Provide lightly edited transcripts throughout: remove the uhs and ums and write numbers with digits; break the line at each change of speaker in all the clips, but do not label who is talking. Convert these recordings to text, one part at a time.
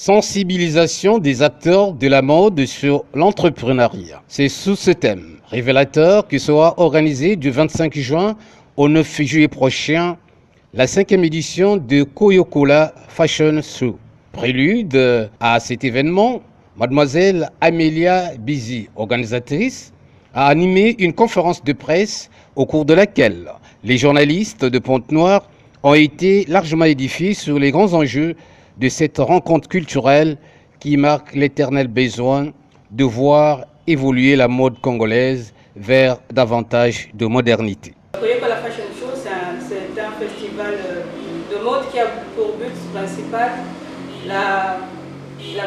Sensibilisation des acteurs de la mode sur l'entrepreneuriat. C'est sous ce thème révélateur que sera organisé du 25 juin au 9 juillet prochain la 5e édition de Coca-Cola Fashion Show. Prélude à cet événement, mademoiselle Amélia Bizi, organisatrice, a animé une conférence de presse au cours de laquelle les journalistes de Pointe-Noire ont été largement édifiés sur les grands enjeux de cette rencontre culturelle qui marque l'éternel besoin de voir évoluer la mode congolaise vers davantage de modernité.
Coca-Cola Fashion Show, c'est un festival de mode qui a pour but principal la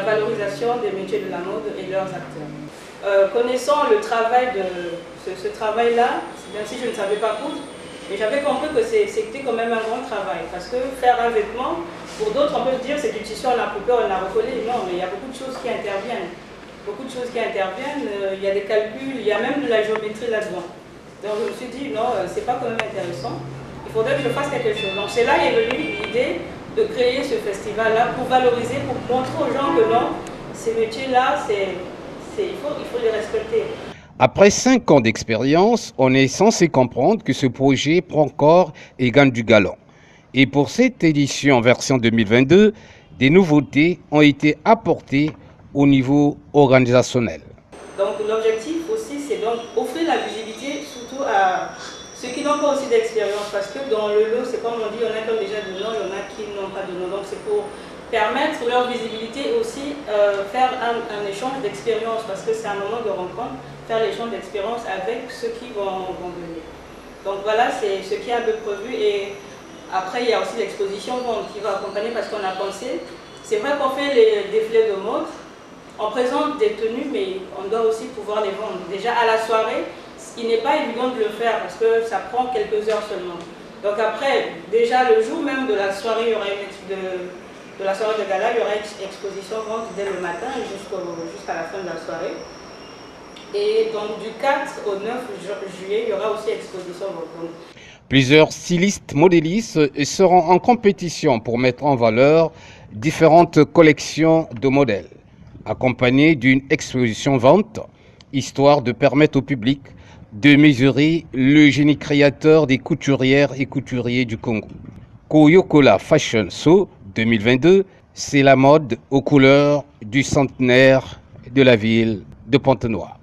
valorisation des métiers de la mode et leurs acteurs. Connaissant le travail de ce travail-là, même si je ne savais pas coudre, mais j'avais compris que c'était quand même un grand travail, parce que faire un vêtement, pour d'autres on peut se dire c'est du tissu, on l'a coupé, on l'a recollé, non, mais il y a beaucoup de choses qui interviennent. Il y a des calculs, il y a même de la géométrie là-dedans. Donc je me suis dit non, c'est pas quand même intéressant, il faudrait que je fasse quelque chose. Donc c'est là qu'est venue l'idée de créer ce festival-là pour valoriser, pour montrer aux gens que non, ces métiers-là, il faut les respecter.
Après 5 ans d'expérience, on est censé comprendre que ce projet prend corps et gagne du galon. Et pour cette édition version 2022, des nouveautés ont été apportées au niveau organisationnel.
Donc l'objectif aussi, c'est donc offrir la visibilité surtout à ceux qui n'ont pas aussi d'expérience, parce que dans le lot, c'est comme on dit, il y en a qui ont déjà de nom, il y en a qui n'ont pas de nom. Donc c'est pour permettre leur visibilité et aussi faire un échange d'expérience, parce que c'est un moment de rencontre, faire l'échange d'expérience avec ceux qui vont venir. Donc voilà, c'est ce qui est un peu prévu. Et après, il y a aussi l'exposition qui va accompagner, parce qu'on a pensé, c'est vrai qu'on fait les défilés de mode, on présente des tenues, mais on doit aussi pouvoir les vendre. Déjà à la soirée, il n'est pas évident de le faire, parce que ça prend quelques heures seulement. Donc après, déjà le jour même de la soirée, il y aura de la soirée de gala, il y aura une exposition vente dès le matin jusqu'à la fin de la soirée. Et donc du 4 au 9 juillet, il y aura aussi exposition vente.
Plusieurs stylistes modélistes seront en compétition pour mettre en valeur différentes collections de modèles, accompagnées d'une exposition vente, histoire de permettre au public de mesurer le génie créateur des couturières et couturiers du Congo. Coca-Cola Fashion Show 2022, c'est la mode aux couleurs du centenaire de la ville de Pointe-Noire.